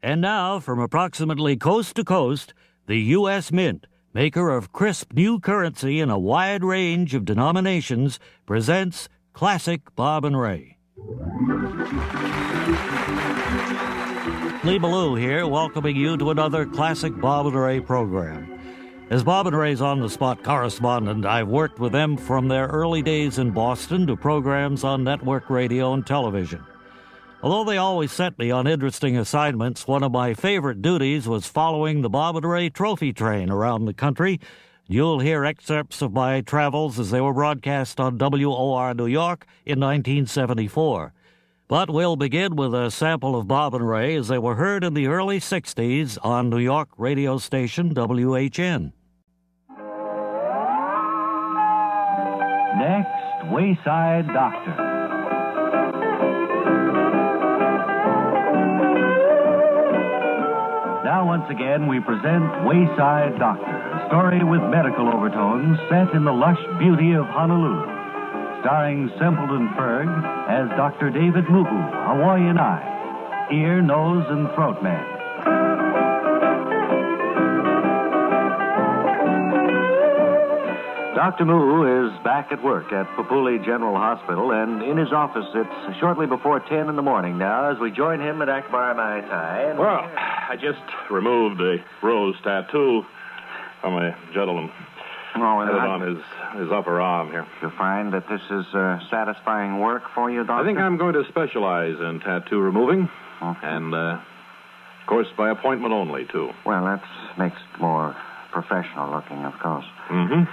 And now, from approximately coast to coast, the U.S. Mint, maker of crisp new currency in a wide range of denominations, presents Classic Bob and Ray. Lee Ballou here, welcoming you to another Classic Bob and Ray program. As Bob and Ray's on-the-spot correspondent, I've worked with them from their early days in Boston to programs on network radio and television. Although they always sent me on interesting assignments, one of my favorite duties was following the Bob and Ray trophy train around the country. You'll hear excerpts of my travels as they were broadcast on WOR New York in 1974. But we'll begin with a sample of Bob and Ray as they were heard in the early 60s on New York radio station WHN. Next, Wayside Doctor. Now, once again, we present Wayside Doctor, a story with medical overtones set in the lush beauty of Honolulu. Starring Simpleton Ferg as Dr. David Muhu, Hawaiian Eye, ear, nose, and throat man. Dr. Muhu is back at work at Papuli General Hospital, and in his office it's shortly before 10 in the morning now as we join him at Akbar Mai Tai. Well, I just removed a rose tattoo from a gentleman. Oh, Had it on his upper arm here. You find that this is satisfying work for you, Doctor? I think I'm going to specialize in tattoo removing. Okay. And, of course, by appointment only, too. Well, that makes it more professional looking, of course. Mm-hmm.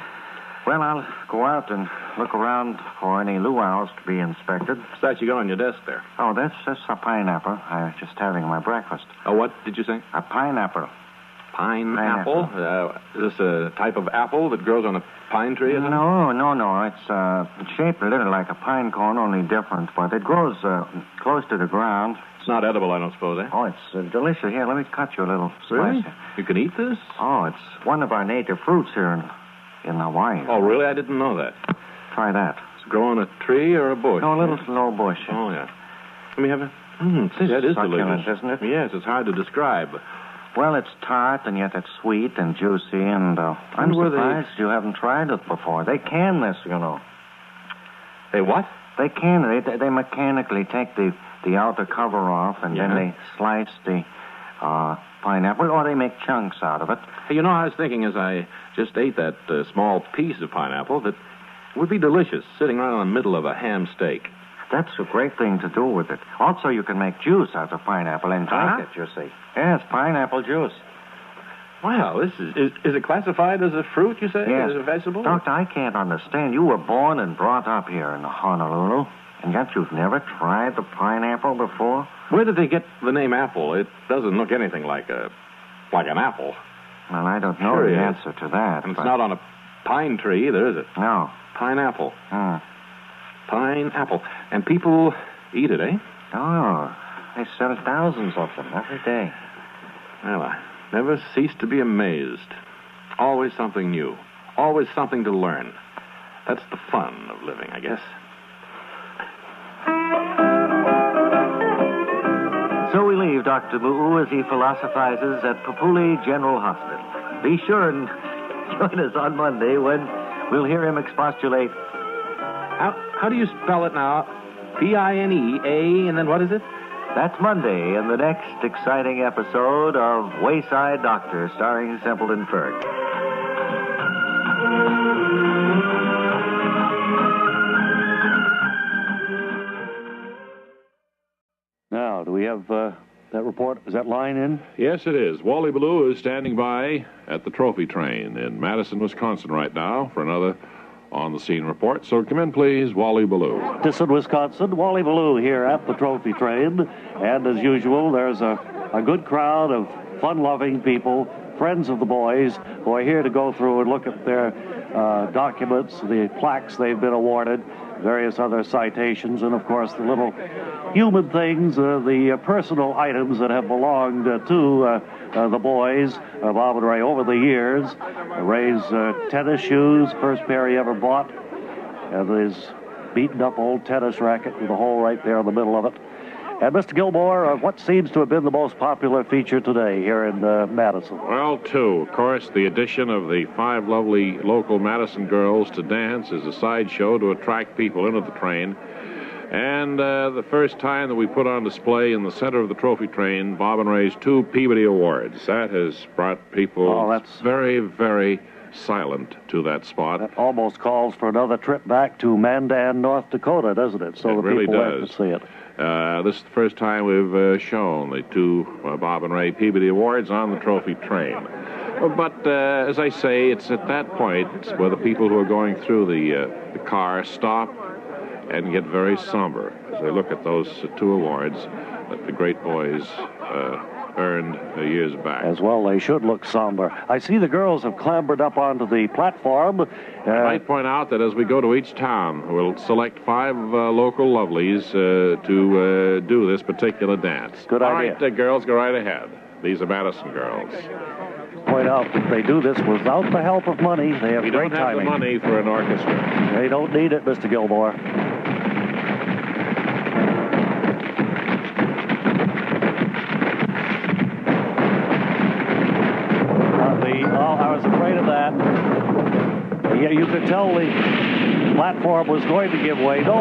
Well, I'll go out and look around for any luau's to be inspected. What's that you got on your desk there? Oh, that's a pineapple. I was just having my breakfast. Oh, what did you say? A pineapple. Pineapple? Is this a type of apple that grows on a pine tree? Isn't it? No. It's shaped a little like a pine cone, only different, but it grows close to the ground. It's not edible, I don't suppose, eh? Oh, it's delicious. Here, let me cut you a little Really? slice. You can eat this? Oh, it's one of our native fruits here in Hawaii. Oh, really? I didn't know that. Try that. Does it grow on a tree or a bush? No, a little low bush. Oh, yeah. Let me have it. See, that is Succulent, delicious. isn't it? Yes, it's hard to describe. Well, it's tart, and yet it's sweet and juicy, and I'm surprised you haven't tried it before. They can this, you know. They what? They can. They mechanically take the outer cover off, and then they slice the pineapple, or they make chunks out of it. Hey, you know, I was thinking as I just ate that small piece of pineapple that it would be delicious sitting right in the middle of a ham steak. That's a great thing to do with it. Also, you can make juice out of pineapple and drink it, you see. Yes, pineapple juice. Wow, is it classified as a fruit, you say? Yes. As a vegetable? Doctor, I can't understand. You were born and brought up here in Honolulu, and yet you've never tried the pineapple before? Where did they get the name apple? It doesn't look anything like an apple. Well, I don't know the answer to that. And it's not on a pine tree either, is it? No. Pineapple. Hmm. Pineapple. And people eat it, eh? Oh, they sell thousands of them every day. Well, I never cease to be amazed. Always something new. Always something to learn. That's the fun of living, I guess. So we leave Dr. Mu'u as he philosophizes at Papuli General Hospital. Be sure and join us on Monday when we'll hear him expostulate. How do you spell it now? P-I-N-E-A, and then what is it? That's Monday in the next exciting episode of Wayside Doctor, starring Simpleton Ferg. Now, do we have that report? Is that line in? Yes, it is. Wally Ballou is standing by at the trophy train in Madison, Wisconsin right now for another on-the-scene report. So come in, please, Wally Ballou. Madison, Wisconsin. Wally Ballou here at the trophy train. And as usual, there's a good crowd of fun-loving people, friends of the boys, who are here to go through and look at their documents, the plaques they've been awarded, various other citations, and, of course, the little human things, the personal items that have belonged to the boys, Bob and Ray, over the years. Ray's tennis shoes, first pair he ever bought, and his beaten-up old tennis racket with a hole right there in the middle of it. And Mr. Gilmore, what seems to have been the most popular feature today here in Madison? Well, two. Of course, the addition of the 5 lovely local Madison girls to dance is a sideshow to attract people into the train. And the first time that we put on display in the center of the trophy train, Bob and Ray's 2 Peabody Awards. That has brought people very, very silent to that spot. That almost calls for another trip back to Mandan, North Dakota, doesn't it? So it the really people does. have to see it. This is the first time we've shown the 2 Bob and Ray Peabody Awards on the trophy train. But as I say, it's at that point where the people who are going through the car stop and get very somber as they look at those 2 awards that the great boys earned years back. As well, they should look somber. I see the girls have clambered up onto the platform. I might point out that as we go to each town, we'll select 5 local lovelies to do this particular dance. Good idea. All right, girls, go right ahead. These are Madison girls. Point out that they do this without the help of money. They have We great don't have timing. the money for an orchestra. They don't need it, Mr. Gilmore. I was afraid of that. Yeah, you could tell the platform was going to give way. No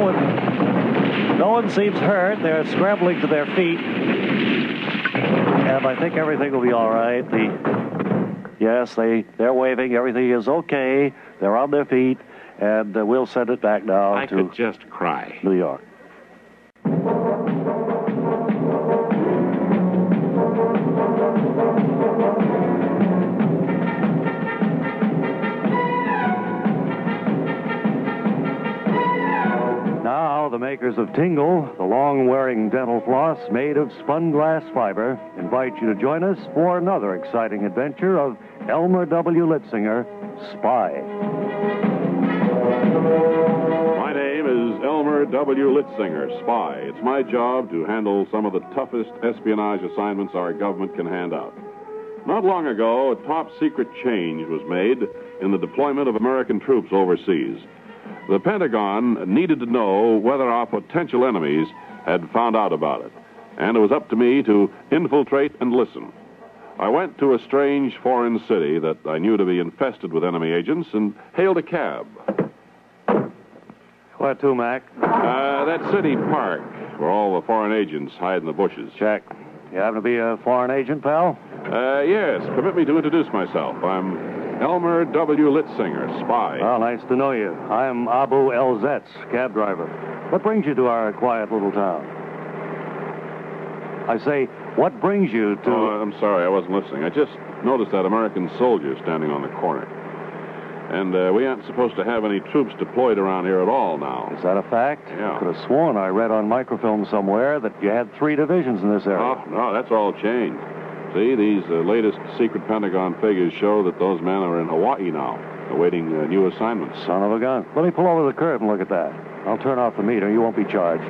one seems hurt. They're scrambling to their feet. And I think everything will be all right. Yes, they're waving. Everything is okay. They're on their feet. And we'll send it back now I to could just cry. New York. Now, the makers of Tingle, the long-wearing dental floss made of spun glass fiber, invite you to join us for another exciting adventure of Elmer W. Litzinger, Spy. My name is Elmer W. Litzinger, Spy. It's my job to handle some of the toughest espionage assignments our government can hand out. Not long ago, a top-secret change was made in the deployment of American troops overseas. The Pentagon needed to know whether our potential enemies had found out about it, and it was up to me to infiltrate and listen. I went to a strange foreign city that I knew to be infested with enemy agents and hailed a cab. Where to, Mac? That city park where all the foreign agents hide in the bushes. Check. You happen to be a foreign agent, pal? Yes. Permit me to introduce myself. I'm Elmer W. Litzinger, Spy. Well, nice to know you. I'm Abu El Zetz, cab driver. What brings you to our quiet little town? I say, what brings you to... Oh, I'm sorry, I wasn't listening. I just noticed that American soldier standing on the corner. And we aren't supposed to have any troops deployed around here at all now. Is that a fact? Yeah. Could have sworn I read on microfilm somewhere that you had 3 divisions in this area. Oh, no, that's all changed. See, these latest secret Pentagon figures show that those men are in Hawaii now, awaiting new assignments. Son of a gun. Let me pull over the curb and look at that. I'll turn off the meter. You won't be charged.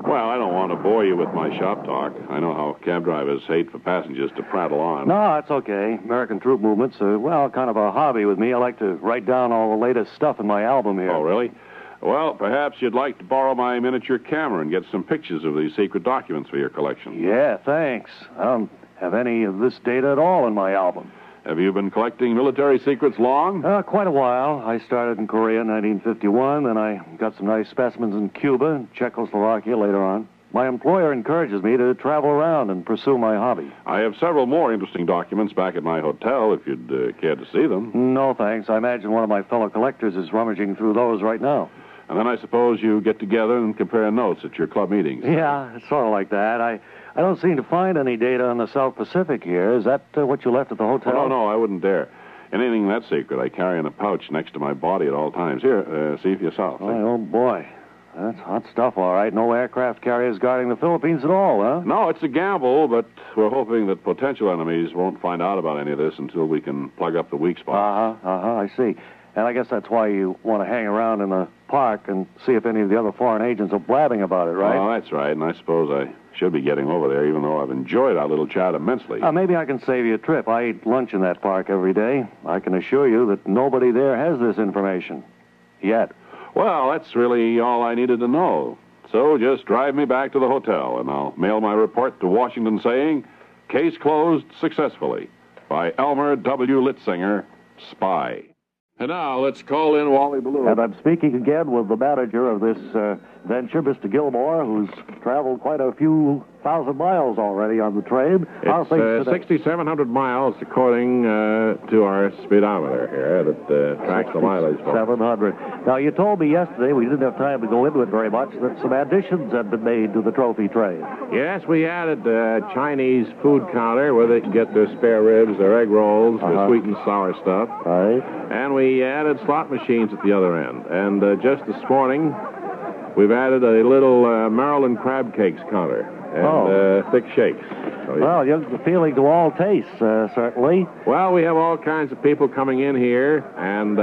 Well, I don't want to bore you with my shop talk. I know how cab drivers hate for passengers to prattle on. No, that's okay. American troop movements are, well, kind of a hobby with me. I like to write down all the latest stuff in my album here. Oh, really? Well, perhaps you'd like to borrow my miniature camera and get some pictures of these secret documents for your collection. Yeah, thanks. I don't have any of this data at all in my album. Have you been collecting military secrets long? Quite a while. I started in Korea in 1951, then I got some nice specimens in Cuba and Czechoslovakia later on. My employer encourages me to travel around and pursue my hobby. I have several more interesting documents back at my hotel, if you'd care to see them. No, thanks. I imagine one of my fellow collectors is rummaging through those right now. And then I suppose you get together and compare notes at your club meetings. Yeah, it's sort of like that. I don't seem to find any data on the South Pacific here. Is that what you left at the hotel? Oh, no, I wouldn't dare. Anything that secret, I carry in a pouch next to my body at all times. Here, see for yourself. Oh, boy. That's hot stuff, all right. No aircraft carriers guarding the Philippines at all, huh? No, it's a gamble, but we're hoping that potential enemies won't find out about any of this until we can plug up the weak spots. I see. And I guess that's why you want to hang around in the park and see if any of the other foreign agents are blabbing about it, right? Oh, that's right, and I suppose I should be getting over there, even though I've enjoyed our little chat immensely. Maybe I can save you a trip. I eat lunch in that park every day. I can assure you that nobody there has this information. Yet. Well, that's really all I needed to know. So just drive me back to the hotel, and I'll mail my report to Washington saying, case closed successfully by Elmer W. Litzinger, spy. And now let's call in Wally Ballou. And I'm speaking again with the manager of this venture, Mr. Gilmore, who's traveled quite a few thousand miles already on the train. How are things today? 6,700 miles according to our speedometer here that tracks the mileage. 700. Now, you told me yesterday, we didn't have time to go into it very much, that some additions had been made to the trophy train. Yes, we added a Chinese food counter where they can get their spare ribs, their egg rolls, their sweet and sour stuff. Right. And we added slot machines at the other end. And just this morning, we've added a little Maryland crab cakes counter and thick shakes. So, well, you're appealing to all tastes, certainly. Well, we have all kinds of people coming in here, and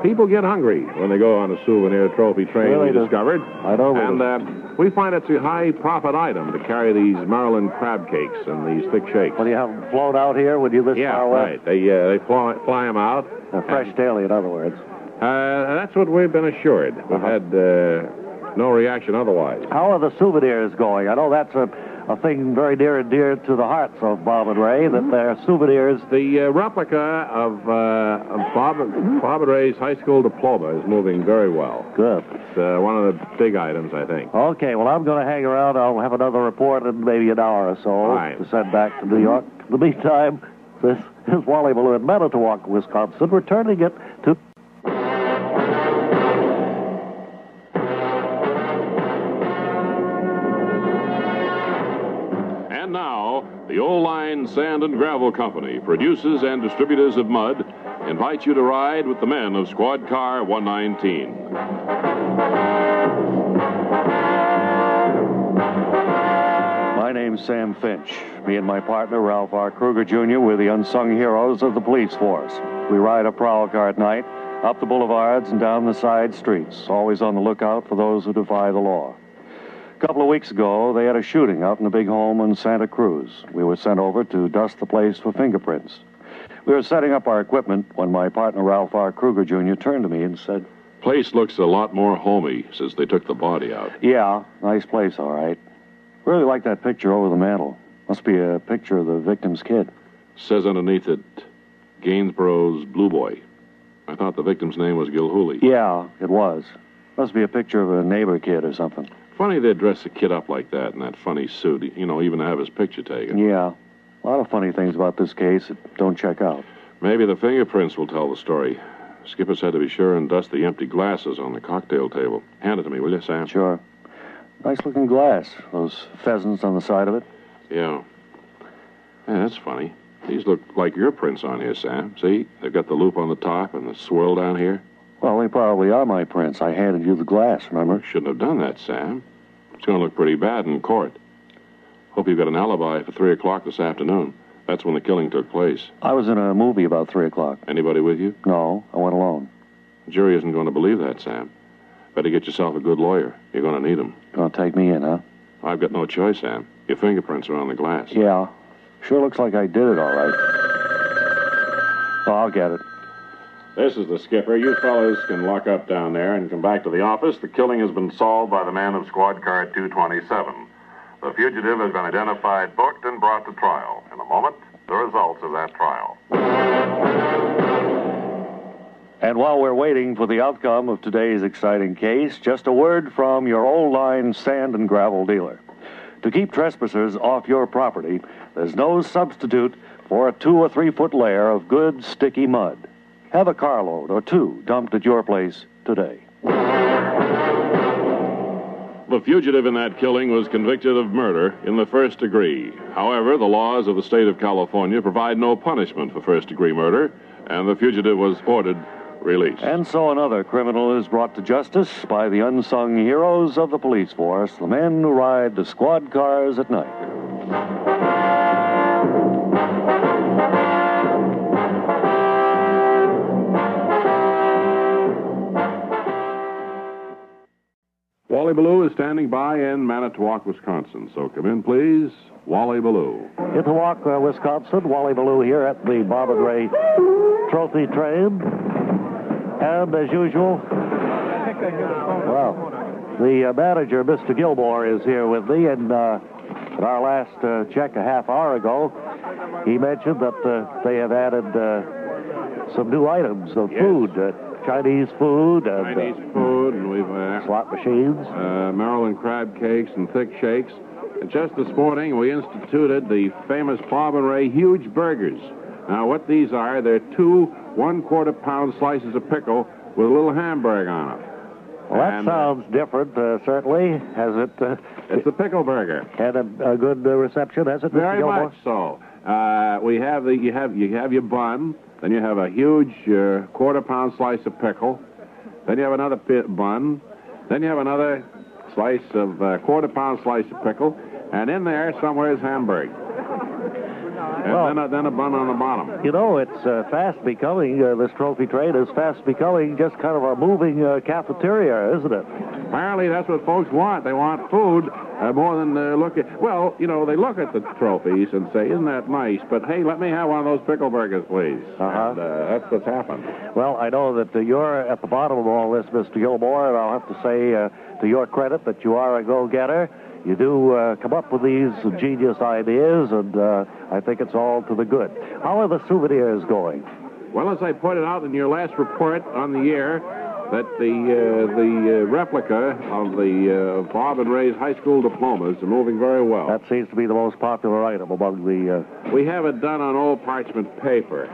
people get hungry when they go on a souvenir trophy train, really we discovered. I know. And we find it's a high-profit item to carry these Maryland crab cakes and these thick shakes. Well, you have them flown out here when you this far right. They fly them out. Fresh daily, in other words. That's what we've been assured. We've had no reaction otherwise. How are the souvenirs going? I know that's a thing very near and dear to the hearts of Bob and Ray, that their souvenirs... The replica of Bob and Ray's high school diploma is moving very well. Good. It's one of the big items, I think. Okay, well, I'm going to hang around. I'll have another report in maybe an hour or so to send back to New York. In the meantime, this is Wally Ballou in Manitowoc, Wisconsin, returning it to... And now, the Old Line Sand and Gravel Company, producers and distributors of mud, invite you to ride with the men of Squad Car 119. My name's Sam Finch. Me and my partner, Ralph R. Kruger, Jr., we're the unsung heroes of the police force. We ride a prowl car at night, up the boulevards and down the side streets, always on the lookout for those who defy the law. A couple of weeks ago, they had a shooting out in a big home in Santa Cruz. We were sent over to dust the place for fingerprints. We were setting up our equipment when my partner, Ralph R. Kruger, Jr., turned to me and said, Place looks a lot more homey since they took the body out. Yeah, nice place, all right. Really like that picture over the mantel. Must be a picture of the victim's kid. Says underneath it, Gainsborough's Blue Boy. I thought the victim's name was Gilhooly. Yeah, it was. Must be a picture of a neighbor kid or something. Funny they'd dress a kid up like that in that funny suit, even to have his picture taken. Yeah. A lot of funny things about this case that don't check out. Maybe the fingerprints will tell the story. Skipper said to be sure and dust the empty glasses on the cocktail table. Hand it to me, will you, Sam? Sure. Nice-looking glass. Those pheasants on the side of it. Yeah. Yeah, that's funny. These look like your prints on here, Sam. See? They've got the loop on the top and the swirl down here. Well, they probably are my prints. I handed you the glass, remember? Shouldn't have done that, Sam. It's going to look pretty bad in court. Hope you've got an alibi for 3 o'clock this afternoon. That's when the killing took place. I was in a movie about 3 o'clock. Anybody with you? No, I went alone. The jury isn't going to believe that, Sam. Better get yourself a good lawyer. You're going to need him. Gonna take me in, huh? I've got no choice, Sam. Your fingerprints are on the glass. Yeah. Sure looks like I did it all right. Oh, I'll get it. This is the skipper. You fellas can lock up down there and come back to the office. The killing has been solved by the man of Squad Car 227. The fugitive has been identified, booked, and brought to trial. In a moment, the results of that trial. And while we're waiting for the outcome of today's exciting case, just a word from your Old Line sand and gravel dealer. To keep trespassers off your property, there's no substitute for a 2 or 3 foot layer of good, sticky mud. Have a carload or 2 dumped at your place today. The fugitive in that killing was convicted of murder in the first degree. However, the laws of the state of California provide no punishment for first-degree murder, and the fugitive was ordered released. And so another criminal is brought to justice by the unsung heroes of the police force, the men who ride the squad cars at night. Wally Ballou is standing by in Manitowoc, Wisconsin. So come in, please. Wally Ballou. Manitowoc, Wisconsin. Wally Ballou here at the Bob and Ray Trophy Train. And as usual, well, The manager, Mr. Gilmore, is here with me, and at our last check a half hour ago, he mentioned that they have added some new items of food, Chinese food, and we've slot machines, Maryland crab cakes and thick shakes. And just this morning, we instituted the famous Bob and Ray huge burgers. Now, what these are, they're 2 1/4-pound slices of pickle with a little hamburger on it. Well, that sounds different, certainly. Has it? It's the pickle burger. Had a good reception, has it, Mr. Very Gilmore? much so. We have you have your bun, then you have a huge 1/4-pound slice of pickle, then you have another bun, then you have another slice of 1/4-pound slice of pickle, and in there somewhere is hamburger. And then a bun on the bottom. You know, it's fast becoming, this trophy train is fast becoming just kind of a moving cafeteria, isn't it? Apparently that's what folks want. They want food more than look at... Well, you know, they look at the trophies and say, isn't that nice? But, hey, let me have one of those pickle burgers, please. And that's what's happened. Well, I know that you're at the bottom of all this, Mr. Gilmore, and I'll have to say to your credit that you are a go-getter. You do come up with these genius ideas, and I think it's all to the good. How are the souvenirs going? Well, as I pointed out in your last report on the air, that the replica of the Bob and Ray's high school diplomas are moving very well. That seems to be the most popular item among the... We have it done on old parchment paper.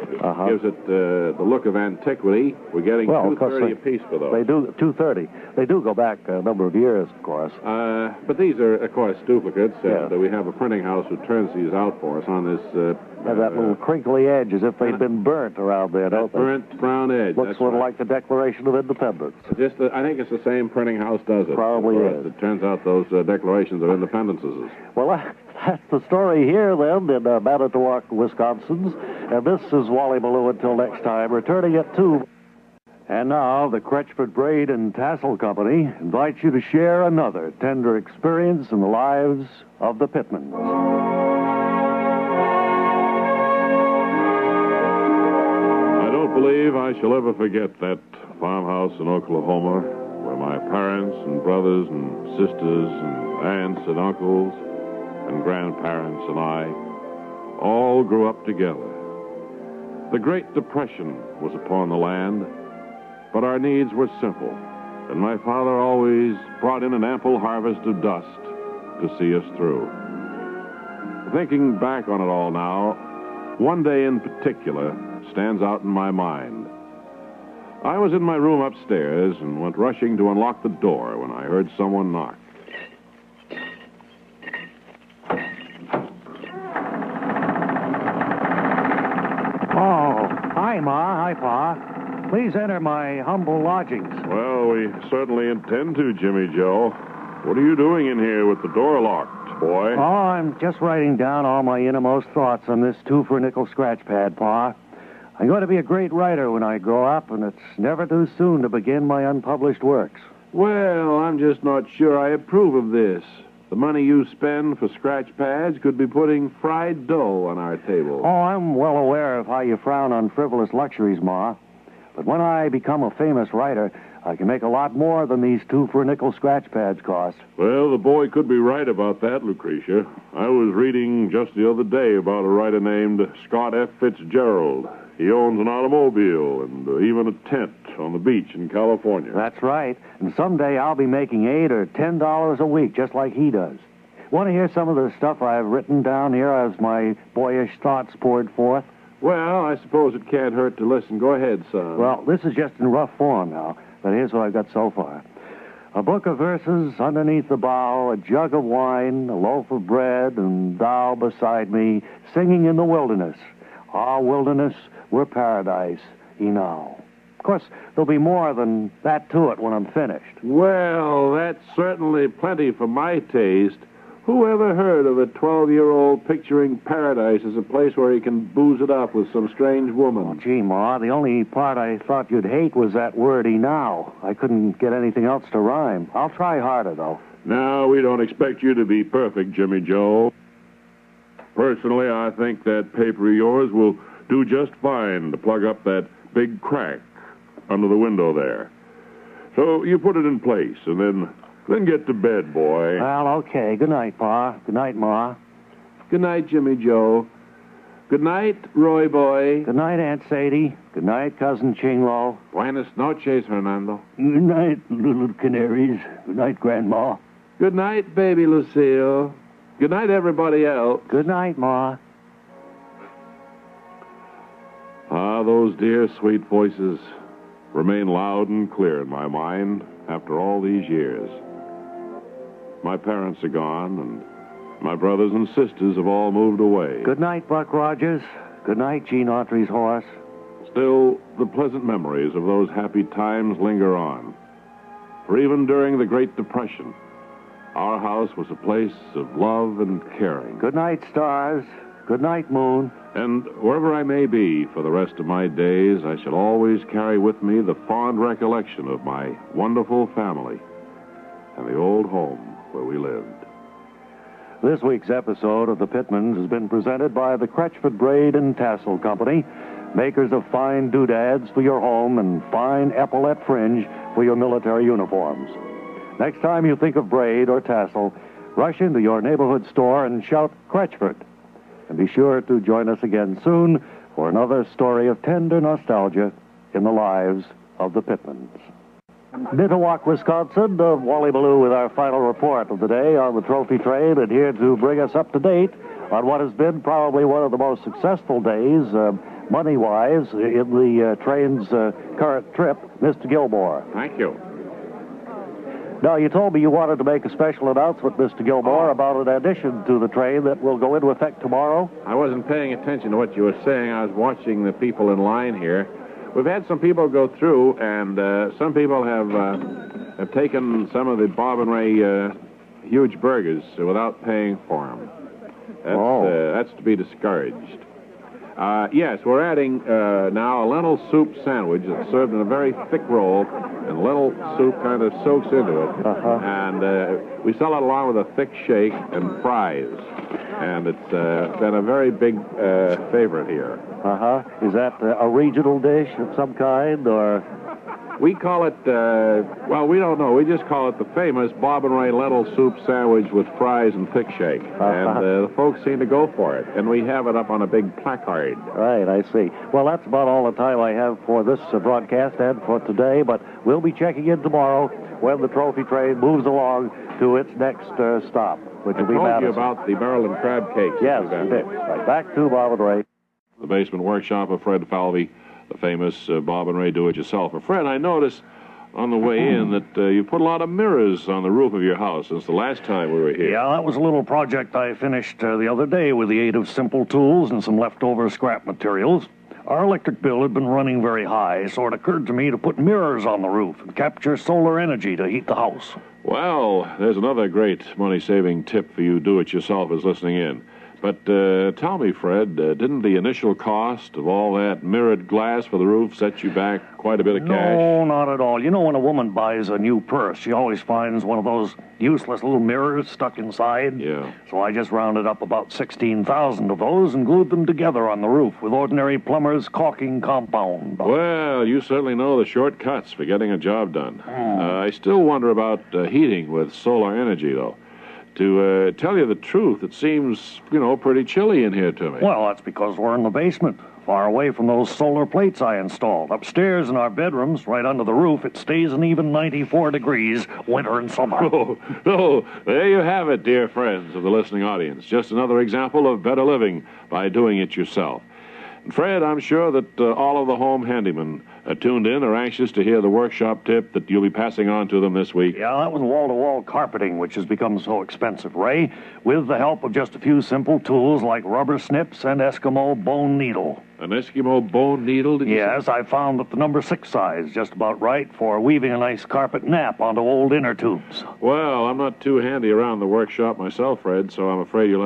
Gives it the look of antiquity. We're getting $2.30 a piece for those. They do, $2.30. They do go back a number of years, of course. But these are, of course, duplicates. We have a printing house who turns these out for us on this... have that little crinkly edge as if they'd been burnt around there, don't they? Burnt brown edge. Looks a little like the Declaration of Independence. I think it's the same printing house does it. Probably is. It turns out those Declarations of Independences. Well, that's the story here, then, in Manitowoc, Wisconsin. And this is Wally Ballou until next time, returning at 2. And now, the Crutchford Braid and Tassel Company invites you to share another tender experience in the lives of the Pittmans. I don't believe I shall ever forget that farmhouse in Oklahoma where my parents and brothers and sisters and aunts and uncles and grandparents and I all grew up together. The Great Depression was upon the land, but our needs were simple, and my father always brought in an ample harvest of dust to see us through. Thinking back on it all now, one day in particular stands out in my mind. I was in my room upstairs and went rushing to unlock the door when I heard someone knock. Oh, hi, Ma. Hi, Pa. Please enter my humble lodgings. Well, we certainly intend to, Jimmy Joe. What are you doing in here with the door locked, boy? Oh, I'm just writing down all my innermost thoughts on this 2-for-a-nickel scratch pad, Pa. I'm going to be a great writer when I grow up, and it's never too soon to begin my unpublished works. Well, I'm just not sure I approve of this. The money you spend for scratch pads could be putting fried dough on our table. Oh, I'm well aware of how you frown on frivolous luxuries, Ma. But when I become a famous writer, I can make a lot more than these 2-for-a-nickel scratch pads cost. Well, the boy could be right about that, Lucretia. I was reading just the other day about a writer named Scott F. Fitzgerald. He owns an automobile and even a tent on the beach in California. That's right. And someday I'll be making $8 or $10 a week, just like he does. Want to hear some of the stuff I've written down here as my boyish thoughts poured forth? Well, I suppose it can't hurt to listen. Go ahead, son. Well, this is just in rough form now, but here's what I've got so far. A book of verses underneath the bough, a jug of wine, a loaf of bread, and thou beside me, singing in the wilderness. Our wilderness were paradise enow. Of course, there'll be more than that to it when I'm finished. Well, that's certainly plenty for my taste. Who ever heard of a 12-year-old picturing paradise as a place where he can booze it up with some strange woman? Oh, gee, Ma, the only part I thought you'd hate was that word enow. I couldn't get anything else to rhyme. I'll try harder, though. Now, we don't expect you to be perfect, Jimmy Joe. Personally, I think that paper of yours will do just fine to plug up that big crack under the window there. So you put it in place, and then Then get to bed, boy. Well, okay. Good night, Pa. Good night, Ma. Good night, Jimmy Joe. Good night, Roy boy. Good night, Aunt Sadie. Good night, Cousin Chinglo. Buenas noches, Fernando. Good night, little canaries. Good night, Grandma. Good night, baby Lucille. Good night, everybody else. Good night, Ma. Ah, those dear, sweet voices remain loud and clear in my mind after all these years. My parents are gone, and my brothers and sisters have all moved away. Good night, Buck Rogers. Good night, Gene Autry's horse. Still, the pleasant memories of those happy times linger on. For even during the Great Depression, our house was a place of love and caring. Good night, stars. Good night, moon. And wherever I may be for the rest of my days, I shall always carry with me the fond recollection of my wonderful family and the old home where we lived. This week's episode of The Pitmans has been presented by the Crutchford Braid and Tassel Company, makers of fine doodads for your home and fine epaulette fringe for your military uniforms. Next time you think of braid or tassel, rush into your neighborhood store and shout Crutchford. And be sure to join us again soon for another story of tender nostalgia in the lives of the Pitmans. Nitawak, Wisconsin, Wally Ballou with our final report of the day on the trophy train, and here to bring us up to date on what has been probably one of the most successful days, money-wise, in the train's current trip, Mr. Gilmore. Thank you. Now, you told me you wanted to make a special announcement, Mr. Gilmore, about an addition to the train that will go into effect tomorrow. I wasn't paying attention to what you were saying. I was watching the people in line here. We've had some people go through, and some people have taken some of the Bob and Ray huge burgers without paying for them. That's to be discouraged. Yes, we're adding now a lentil soup sandwich that's served in a very thick roll, and lentil soup kind of soaks into it. And we sell it along with a thick shake and fries. And it's been a very big favorite here. Is that a regional dish of some kind, or? We call it, well, we don't know. We just call it the famous Bob and Ray lentil soup sandwich with fries and thick shake. And the folks seem to go for it. And we have it up on a big placard. Right, I see. Well, that's about all the time I have for this broadcast and for today, but we'll be checking in tomorrow when the trophy train moves along to its next stop, which will be Madison. I told you about the Maryland crab cakes. Yes, you did. Right, back to Bob and Ray. The basement workshop of Fred Falvey, the famous Bob and Ray do-it-yourselfer. Fred, I noticed on the way in that you put a lot of mirrors on the roof of your house since the last time we were here. Yeah, that was a little project I finished the other day with the aid of simple tools and some leftover scrap materials. Our electric bill had been running very high, so it occurred to me to put mirrors on the roof and capture solar energy to heat the house. Well, there's another great money-saving tip for you do-it-yourselfers listening in. But tell me, Fred, didn't the initial cost of all that mirrored glass for the roof set you back quite a bit of cash? No, not at all. You know, when a woman buys a new purse, she always finds one of those useless little mirrors stuck inside. Yeah. So I just rounded up about 16,000 of those and glued them together on the roof with ordinary plumber's caulking compound. Well, you certainly know the shortcuts for getting a job done. I still wonder about heating with solar energy, though. To tell you the truth, it seems, pretty chilly in here to me. Well, that's because we're in the basement, far away from those solar plates I installed. Upstairs in our bedrooms, right under the roof, it stays an even 94 degrees, winter and summer. Oh, there you have it, dear friends of the listening audience. Just another example of better living by doing it yourself. And Fred, I'm sure that all of the home handymen tuned in are anxious to hear the workshop tip that you'll be passing on to them this week. Yeah, that was wall-to-wall carpeting, which has become so expensive, Ray, with the help of just a few simple tools like rubber snips and Eskimo bone needle. An Eskimo bone needle, did you say? Yes, I found that the number 6 size is just about right for weaving a nice carpet nap onto old inner tubes. Well, I'm not too handy around the workshop myself, Fred, so I'm afraid you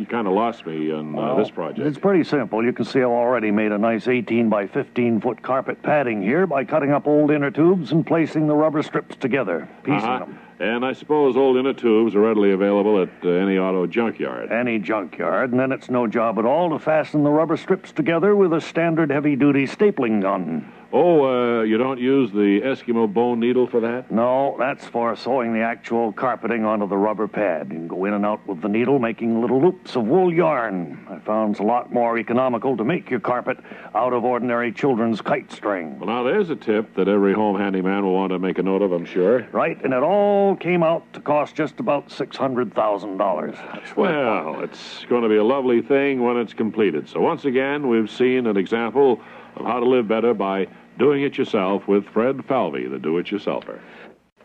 kind of lost me on this project. It's pretty simple. You can see I've already made a nice 18 by 15-foot carpet padding here by cutting up old inner tubes and placing the rubber strips together, piecing them. And I suppose old inner tubes are readily available at any auto junkyard. Any junkyard, and then it's no job at all to fasten the rubber strips together with a standard heavy-duty stapling gun. Oh, you don't use the Eskimo bone needle for that? No, that's for sewing the actual carpeting onto the rubber pad. You can go in and out with the needle, making little loops of wool yarn. I found it's a lot more economical to make your carpet out of ordinary children's kite string. Well, now, there's a tip that every home handyman will want to make a note of, I'm sure. Right, and it all came out to cost just about $600,000. Well, it's going to be a lovely thing when it's completed. So once again, we've seen an example of how to live better by doing it yourself with Fred Falvey, the do-it-yourselfer.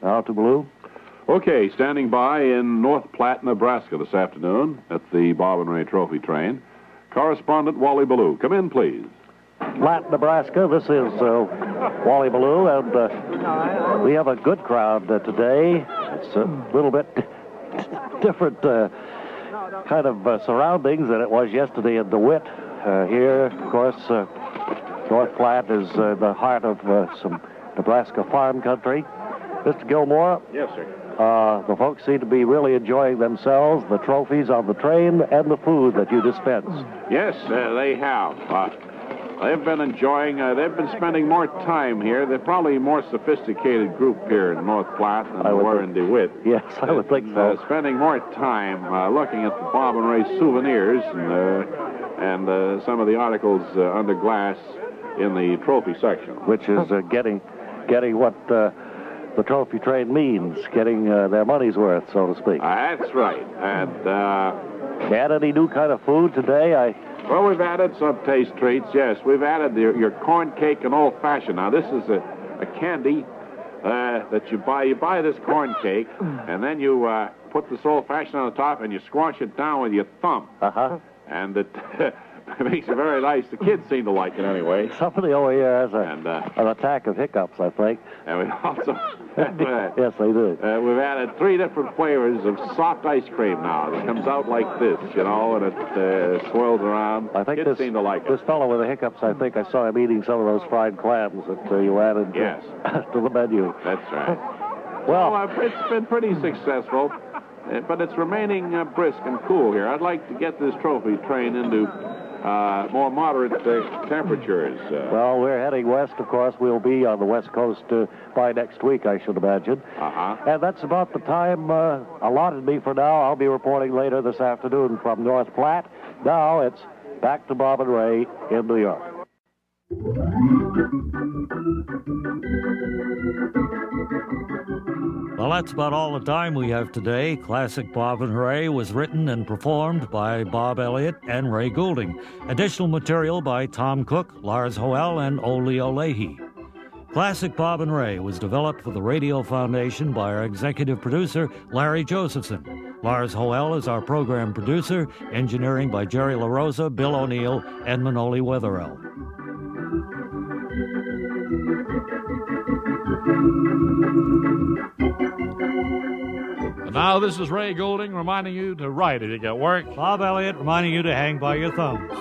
Now to Blue. Okay, standing by in North Platte, Nebraska this afternoon at the Bob and Ray Trophy train, correspondent Wally Ballou. Come in, please. Platte, Nebraska. This is Wally Ballou, and we have a good crowd today. It's a little bit different kind of surroundings than it was yesterday in DeWitt. Here, of course, North Platte is the heart of some Nebraska farm country. Mr. Gilmore? Yes, sir. The folks seem to be really enjoying themselves, the trophies on the train, and the food that you dispense. Yes, they have. They've been enjoying, they've been spending more time here. They're probably a more sophisticated group here in North Platte than they were in DeWitt. Yes, I would think so. Spending more time looking at the Bob and Ray souvenirs and some of the articles under glass in the trophy section. Which is getting what the trophy train means, getting their money's worth, so to speak. That's right. And had any new kind of food today? Well, we've added some taste treats, yes. We've added your corn cake and old-fashioned. Now, this is a candy that you buy. You buy this corn cake, and then you put this old-fashioned on the top, and you squash it down with your thumb. Uh-huh. And it makes it very nice. The kids seem to like it anyway. Somebody over here has an attack of hiccups, I think. And we also... Yes, they do. We've added 3 different flavors of soft ice cream now. It comes out like this, and it swirls around. I think kids seem to like it. This fellow with the hiccups, I think I saw him eating some of those fried clams that you added to the menu. That's right. Well, it's been pretty successful, but it's remaining brisk and cool here. I'd like to get this trophy train into more moderate temperatures. Well, we're heading west, of course. We'll be on the West Coast by next week, I should imagine. Uh-huh. And that's about the time allotted me for now. I'll be reporting later this afternoon from North Platte. Now it's back to Bob and Ray in New York. Well, that's about all the time we have today. Classic Bob and Ray was written and performed by Bob Elliott and Ray Goulding. Additional material by Tom Cook, Lars Hoel, and Ole Olehi. Classic Bob and Ray was developed for the Radio Foundation by our executive producer, Larry Josephson. Lars Hoel is our program producer, engineering by Jerry LaRosa, Bill O'Neill, and Manoli Wetherell. And now this is Ray Goulding reminding you to write if you get work. Bob Elliott reminding you to hang by your thumbs.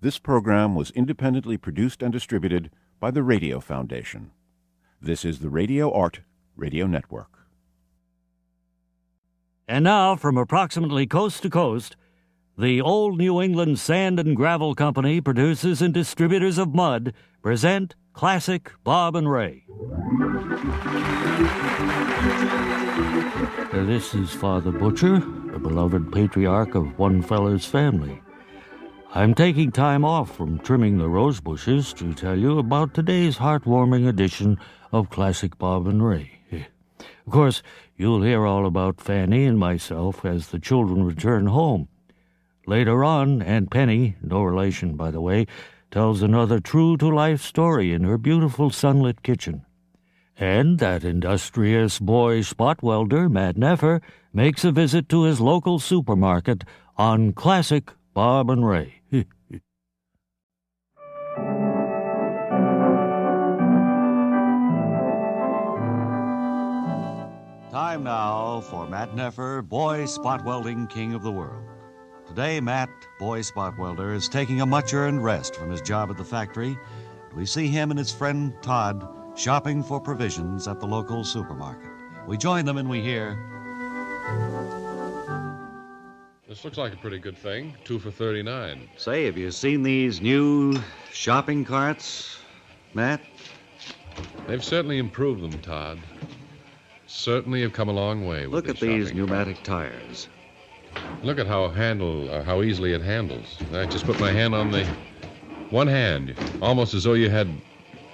This program was independently produced and distributed by the Radio Foundation. This is the Radio Art Radio Network. And now, from approximately coast to coast, the Old New England Sand and Gravel Company, producers and distributors of mud, present Classic Bob and Ray. This is Father Butcher, the beloved patriarch of one feller's family. I'm taking time off from trimming the rose bushes to tell you about today's heartwarming edition of Classic Bob and Ray. Of course, you'll hear all about Fanny and myself as the children return home. Later on, Aunt Penny, no relation by the way, tells another true-to-life story in her beautiful sunlit kitchen. And that industrious boy spot welder, Matt Neffer, makes a visit to his local supermarket on Classic Bob and Ray. Time now for Matt Neffer, boy spot welding king of the world. Today, Matt, boy spot welder, is taking a much-earned rest from his job at the factory. We see him and his friend Todd shopping for provisions at the local supermarket. We join them and we hear... This looks like a pretty good thing. 2 for $39. Say, have you seen these new shopping carts, Matt? They've certainly improved them, Todd. Certainly have come a long way with Look at these pneumatic tires. Look at how easily it handles. I just put my hand on the one hand, almost as though you had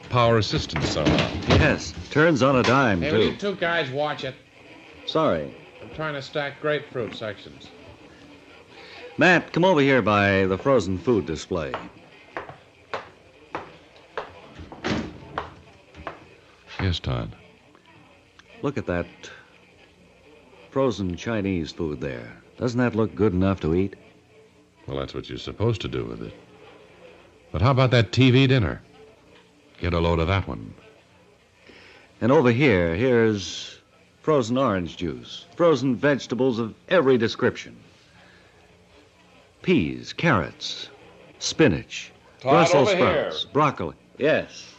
power assistance somehow. Yes, turns on a dime, Hey, too. will you two guys watch it? Sorry. I'm trying to stack grapefruit sections. Matt, come over here by the frozen food display. Yes, Todd. Look at that frozen Chinese food there. Doesn't that look good enough to eat? Well, that's what you're supposed to do with it. But how about that TV dinner? Get a load of that one. And over here's frozen orange juice, frozen vegetables of every description. Peas, carrots, spinach, Todd, Brussels over here. sprouts, broccoli. Yes.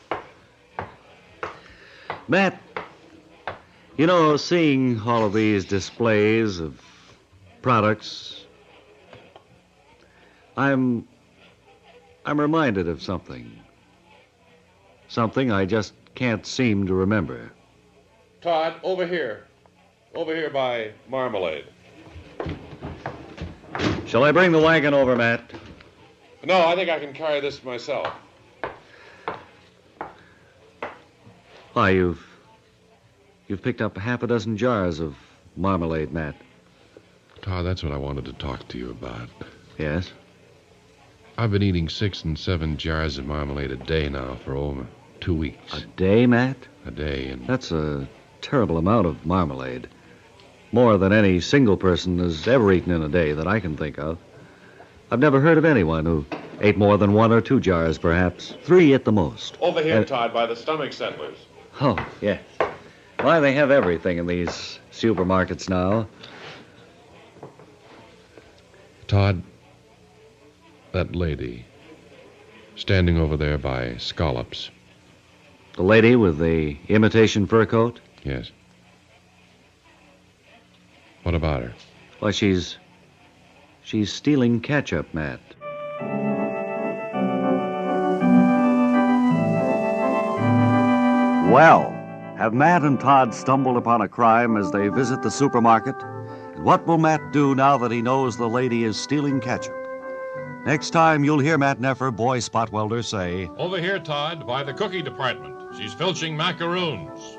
Matt, you know, seeing all of these displays of products, I'm reminded of something. Something I just can't seem to remember. Todd, over here. Over here by Marmalade. Shall I bring the wagon over, Matt? No, I think I can carry this myself. Why, you've picked up half a dozen jars of marmalade, Matt. Todd, that's what I wanted to talk to you about. Yes? I've been eating 6 and 7 jars of marmalade a day now for over 2 weeks. A day, Matt? A day, and That's a terrible amount of marmalade. More than any single person has ever eaten in a day that I can think of. I've never heard of anyone who ate more than 1 or 2 jars, perhaps. 3 at the most. over here, Todd, by the stomach settlers. Oh, yes. Why, they have everything in these supermarkets now. Todd, that lady standing over there by Scallops. The lady with the imitation fur coat? Yes. What about her? Why, she's stealing ketchup, Matt. Well, have Matt and Todd stumbled upon a crime as they visit the supermarket? And what will Matt do now that he knows the lady is stealing ketchup? Next time, you'll hear Matt Neffer, boy spot welder, say, Over here, Todd, by the cookie department. She's filching macaroons.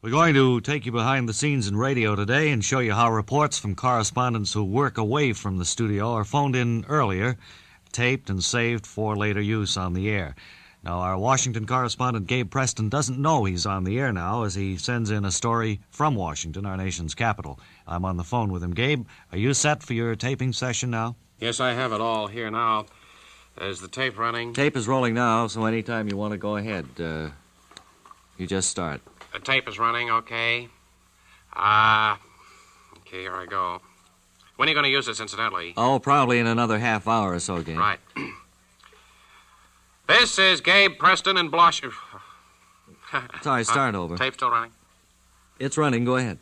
We're going to take you behind the scenes in radio today and show you how reports from correspondents who work away from the studio are phoned in earlier, taped and saved for later use on the air. Now, our Washington correspondent, Gabe Preston, doesn't know he's on the air now as he sends in a story from Washington, our nation's capital. I'm on the phone with him. Gabe, are you set for your taping session now? Yes, I have it all here now. Is the tape running? Tape is rolling now, so anytime you want to go ahead, you just start. The tape is running, okay. Okay, here I go. When are you going to use this, incidentally? Oh, probably in another half hour or so, Gabe. Right. This is Gabe Preston in Blush... Sorry, start over. Tape still running? It's running. Go ahead.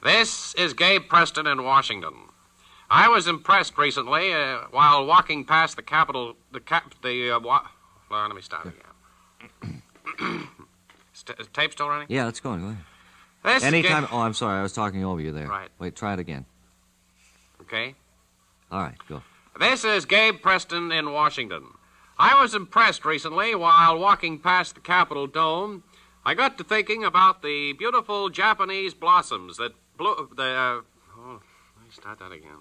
This is Gabe Preston in Washington. I was impressed recently while walking past the Capitol... let me start again. Is tape still running? Yeah, it's going. Go ahead. This Anytime... Gabe... Oh, I'm sorry. I was talking over you there. Right. Wait, try it again. Okay. All right, go. This is Gabe Preston in Washington. I was impressed recently while walking past the Capitol Dome. I got to thinking about the beautiful Japanese blossoms that blew... let me start that again.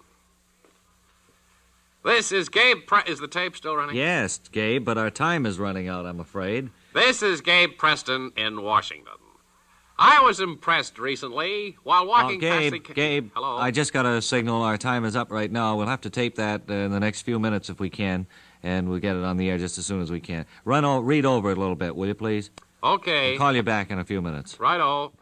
This is Gabe Is the tape still running? Yes, Gabe, but our time is running out, I'm afraid. This is Gabe Preston in Washington. I was impressed recently while walking past the... Gabe, Hello? I just got a signal. Our time is up right now. We'll have to tape that in the next few minutes if we can, and we'll get it on the air just as soon as we can. Read over it a little bit, will you, please? Okay. I'll call you back in a few minutes. Righto.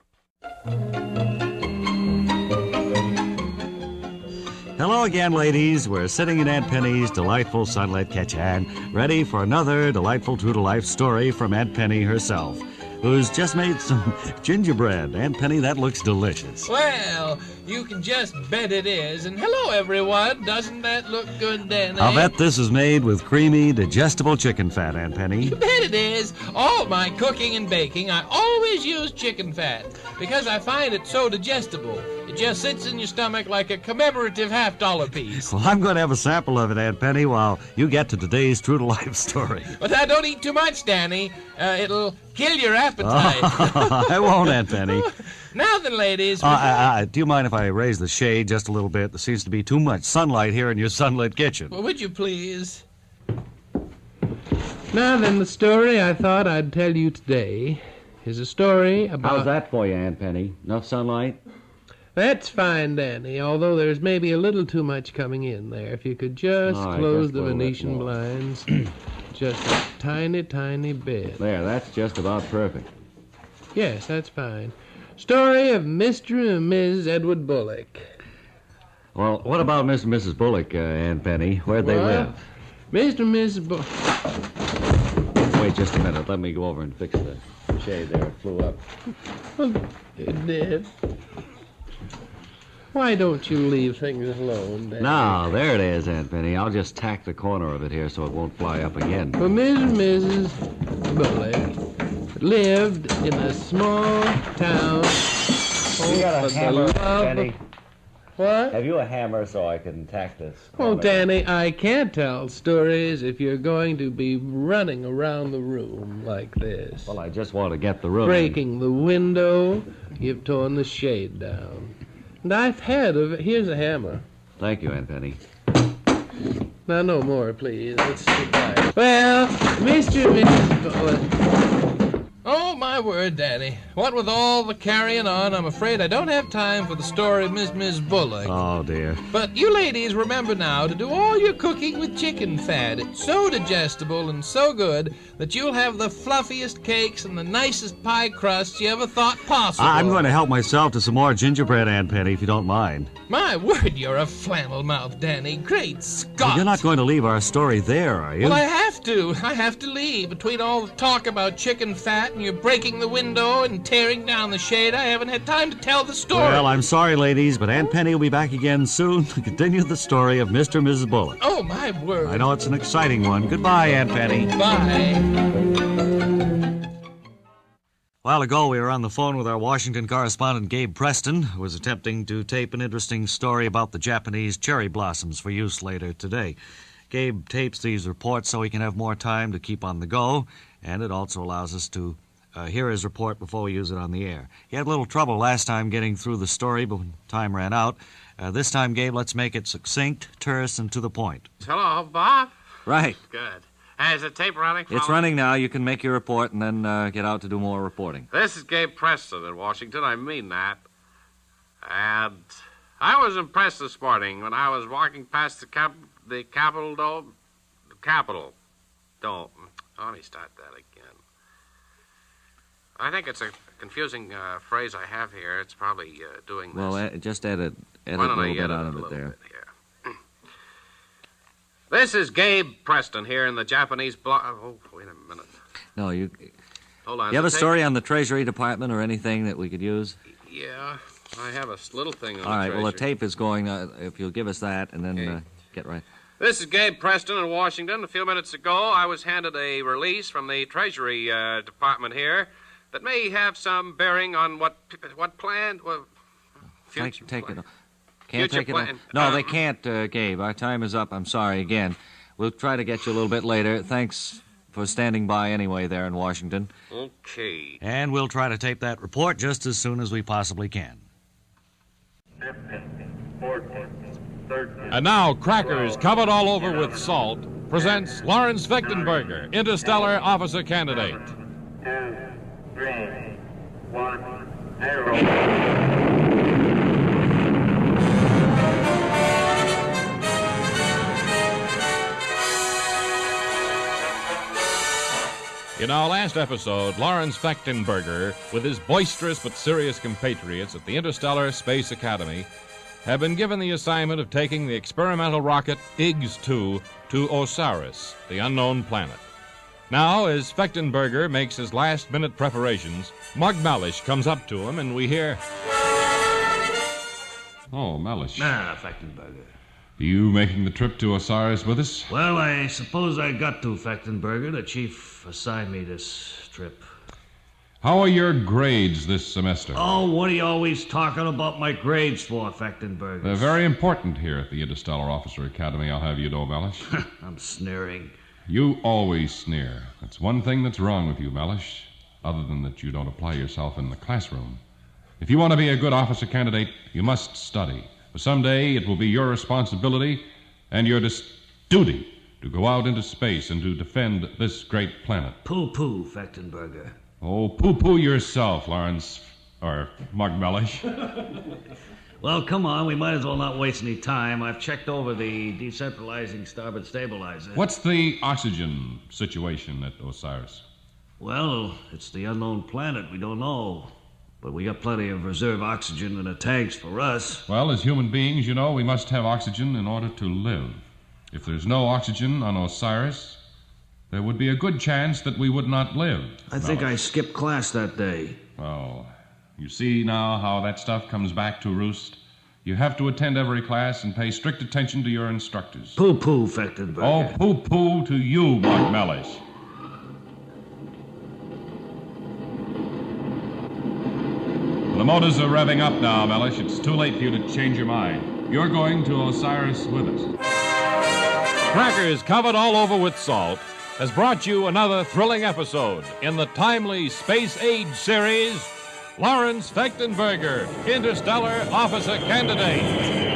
Hello again, ladies. We're sitting in Aunt Penny's delightful sunlit kitchen, ready for another delightful true-to-life story from Aunt Penny herself. who's just made some gingerbread. Aunt Penny, that looks delicious. Well, you can just bet it is. And hello, everyone. Doesn't that look good, Danny? I'll bet this is made with creamy, digestible chicken fat, Aunt Penny. You bet it is. All my cooking and baking, I always use chicken fat because I find it so digestible. It just sits in your stomach like a commemorative $50 piece. Well, I'm going to have a sample of it, Aunt Penny, while you get to today's true-to-life story. But now don't eat too much, Danny. It'll kill your appetite. I won't, Aunt Penny. Now then, ladies. Do you mind if I raise the shade just a little bit? There seems to be too much sunlight here in your sunlit kitchen. Well, would you please? Now then, the story I thought I'd tell you today is a story about... How's that for you, Aunt Penny? Enough sunlight? That's fine, Danny, although there's maybe a little too much coming in there. If you could just close the Venetian blinds just a tiny, tiny bit. There, that's just about perfect. Yes, that's fine. Story of Mr. and Ms. Edward Bullock. Well, what about Mr. and Mrs. Bullock, Aunt Penny? Where'd they live? Mr. and Mrs. Bullock... Wait just a minute. Let me go over and fix the shade there. It flew up. Well, it did. Why don't you leave things alone, Danny? Now, there it is, Aunt Penny. I'll just tack the corner of it here so it won't fly up again. Well, Mr. and Mrs. Bullock lived in a small town. You got a hammer, Penny? What? Have you a hammer so I can tack this? Oh, Danny, I can't tell stories if you're going to be running around the room like this. Well, I just want to get the room. Breaking the window, you've torn the shade down. And I've had here's a hammer. Thank you, Aunt Penny. Now, no more, please. Let's sit back. Well, Mr. and Mrs. Bullock. Oh, my word, Danny. What with all the carrying on, I'm afraid I don't have time for the story of Miss Bullock. Oh, dear. But you ladies remember now to do all your cooking with chicken fat. It's so digestible and so good that you'll have the fluffiest cakes and the nicest pie crusts you ever thought possible. I'm going to help myself to some more gingerbread, Aunt Penny, if you don't mind. My word, you're a flannel mouth, Danny. Great Scott. Well, you're not going to leave our story there, are you? Well, I have to. I have to leave. Between all the talk about chicken fat and you're breaking the window and tearing down the shade, I haven't had time to tell the story. Well, I'm sorry, ladies, but Aunt Penny will be back again soon to continue the story of Mr. and Mrs. Bullock. Oh, my word. I know it's an exciting one. Goodbye, Aunt Penny. Bye. A while ago, we were on the phone with our Washington correspondent, Gabe Preston, who was attempting to tape an interesting story about the Japanese cherry blossoms for use later today. Gabe tapes these reports so he can have more time to keep on the go, and it also allows us to hear his report before we use it on the air. He had a little trouble last time getting through the story, but when time ran out. This time, Gabe, let's make it succinct, terse, and to the point. Hello, Bob? Right. Good. Is the tape running? It's running now. You can make your report and then get out to do more reporting. This is Gabe Preston in Washington. I mean that. And I was impressed this morning when I was walking past the Capitol Dome. The Capitol Dome. Let me start that again. I think it's a confusing phrase I have here. It's probably doing this. Well, just edit a little bit out of it there. This is Gabe Preston here in the Japanese Oh, wait a minute. No, you... Hold on. You have a story on the Treasury Department or anything that we could use? Yeah, I have a little thing on All right, the well, the Treasury. tape is going, if you'll give us that, and then get right. This is Gabe Preston in Washington. A few minutes ago, I was handed a release from the Treasury Department here that may have some bearing on what plan... Well, future take plan. it. Can't Future take it. plan. No, they can't, Gabe. Our time is up. I'm sorry again. We'll try to get you a little bit later. Thanks for standing by anyway there in Washington. Okay. And we'll try to tape that report just as soon as we possibly can. 15, 14, 13. And now, Crackers covered all over with salt presents Lawrence Fichtenberger, Interstellar Officer Candidate. 2, 3, 1, 0. In our last episode, Lawrence Fichtenberger, with his boisterous but serious compatriots at the Interstellar Space Academy, have been given the assignment of taking the experimental rocket IGS-2 to Osiris, the unknown planet. Now, as Fechtenberger makes his last-minute preparations, Mug Malish comes up to him, and we hear... Oh, Malish. Fechtenberger. Are you making the trip to Osiris with us? Well, I suppose I got to, Fechtenberger. The chief assigned me this trip. How are your grades this semester? Oh, what are you always talking about my grades for, Fechtenberger? They're very important here at the Interstellar Officer Academy, I'll have you know, Malish. I'm sneering. You always sneer. That's one thing that's wrong with you, Malish, other than that you don't apply yourself in the classroom. If you want to be a good officer candidate, you must study. For someday it will be your responsibility and your duty to go out into space and to defend this great planet. Pooh-pooh, Fechtenberger. Oh, pooh-pooh yourself, Lawrence, or Mug Malish. Well, come on, we might as well not waste any time. I've checked over the decentralizing starboard stabilizer. What's the oxygen situation at Osiris? Well, it's the unknown planet. We don't know. But we got plenty of reserve oxygen in the tanks for us. Well, as human beings, you know, we must have oxygen in order to live. If there's no oxygen on Osiris, there would be a good chance that we would not live. I think I skipped class that day. Oh, you see now how that stuff comes back to roost? You have to attend every class and pay strict attention to your instructors. Pooh-pooh, Fechtenberger. Oh, pooh-pooh to you, Mug Malish. The motors are revving up now, Malish. It's too late for you to change your mind. You're going to Osiris with us. Crackers covered all over with salt has brought you another thrilling episode in the timely Space Age series, Lawrence Fechtenberger, Interstellar Officer Candidate.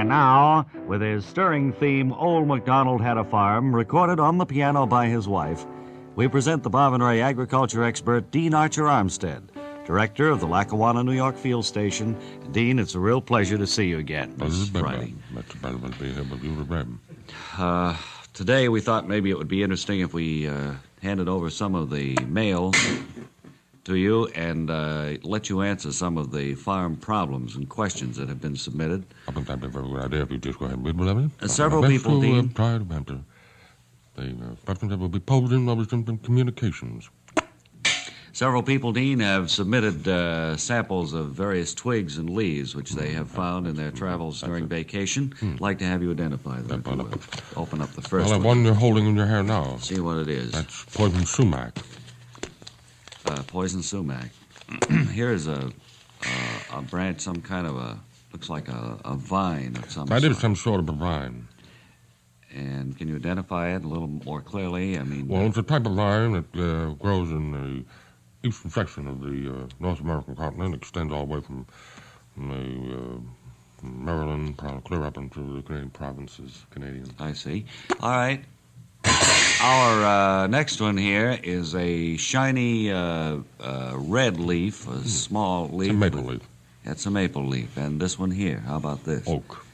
Now, with his stirring theme, Old MacDonald Had a Farm, recorded on the piano by his wife, we present the Bob and Ray agriculture expert, Dean Archer Armstead, director of the Lackawanna, New York Field Station. Dean, it's a real pleasure to see you again this Friday. Today we thought maybe it would be interesting if we handed over some of the mail to you and let you answer some of the farm problems and questions that have been submitted. Several people, Dean. That will be posed in communications. Several people, Dean, have submitted samples of various twigs and leaves which they have found in their travels during vacation. I'd like to have you identify them. Open up the first one. One you're holding in your hand now. See what it is. That's poison sumac. Poison sumac. Here's a branch, some kind of a, looks like a vine of some sort. That is some sort of a vine. And can you identify it a little more clearly? I mean... Well, it's a type of vine that grows in the eastern section of the North American continent. It extends all the way from Maryland, clear up into the Canadian provinces, Canadian. I see. All right. Our next one here is a shiny red leaf, a small leaf. It's a maple leaf. That's a maple leaf. And this one here, how about this? Oak.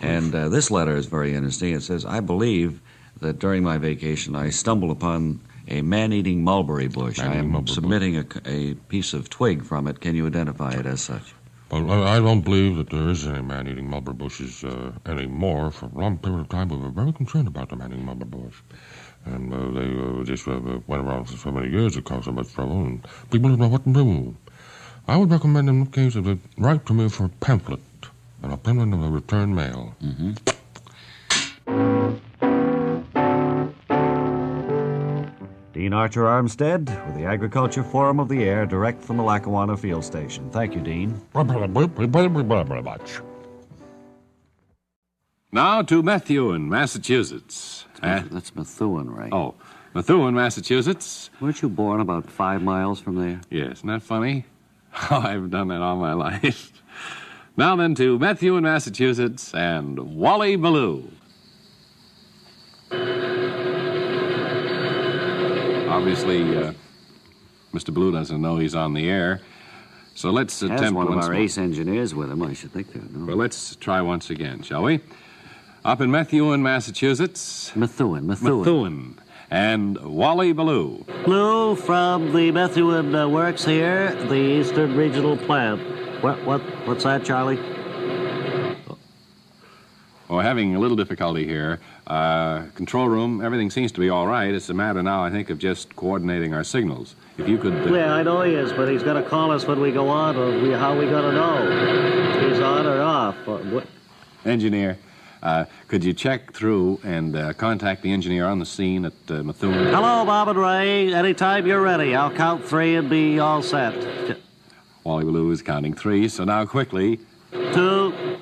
And this letter is very interesting. It says, I believe that during my vacation I stumbled upon a man-eating mulberry bush. I am submitting a piece of twig from it. Can you identify it as such? Well, I don't believe that there is any man-eating mulberry bushes anymore. For a long period of time, we were very concerned about the man-eating mulberry bush. And they just went around for so many years. It caused so much trouble, and people didn't know what to do. I would recommend in this case that they write to me for a pamphlet, and I'll send them a return mail. Mm-hmm. Dean Archer Armstead with the Agriculture Forum of the Air, direct from the Lackawanna Field Station. Thank you, Dean. Now to Methuen, Massachusetts. That's Methuen, right? Oh, Methuen, Massachusetts. Weren't you born about 5 miles from there? Yes, isn't that funny? Oh, I've done that all my life. Now then to Methuen, Massachusetts, and Wally Ballou. Obviously, Mr. Ballou doesn't know he's on the air, so let's attempt Has one of once our more. ace engineers with him, I should think. No? Well, let's try once again, shall we? Up in Methuen, Massachusetts. Methuen. and Wally Ballou. Blue from the Methuen Works here, the Eastern Regional Plant. What's that, Charlie? We're having a little difficulty here. Control room, everything seems to be all right. It's a matter now, I think, of just coordinating our signals. If you could... Yeah, I know he is, but he's going to call us when we go on, or how are we going to know if he's on or off? Engineer, could you check through and contact the engineer on the scene at Methuen? Hello, Bob and Ray. Anytime you're ready. I'll count 3 and be all set. Wally Ballou is counting 3, so now quickly. 2.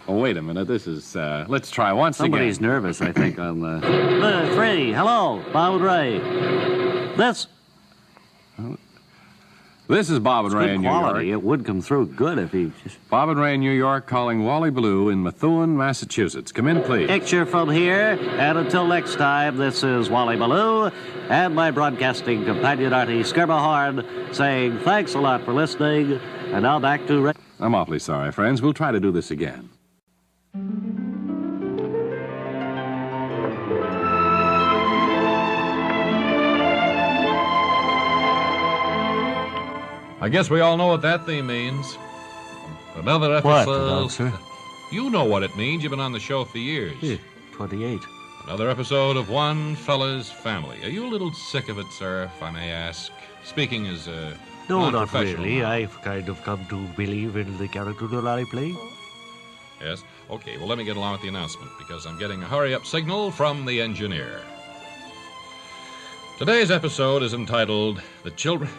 Oh, wait a minute. This is, let's try once Somebody's again. nervous, I think, on the... 3. Hello, Bob and Ray. This is Bob and Ray in New York. It would come through good if he just... Bob and Ray in New York calling Wally Ballou in Methuen, Massachusetts. Come in, please. Picture from here, and until next time, this is Wally Ballou and my broadcasting companion, Artie Skirmahorn, saying thanks a lot for listening, and now back to Ray. I'm awfully sorry, friends. We'll try to do this again. I guess we all know what that theme means. Another episode. You know what it means. You've been on the show for years. 28. Another episode of One Fella's Family. Are you a little sick of it, sir, if I may ask? Speaking as a No, not non-professional really. now. I've kind of come to believe in the character that I play. Yes? Okay, well, let me get along with the announcement, because I'm getting a hurry-up signal from the engineer. Today's episode is entitled The Children...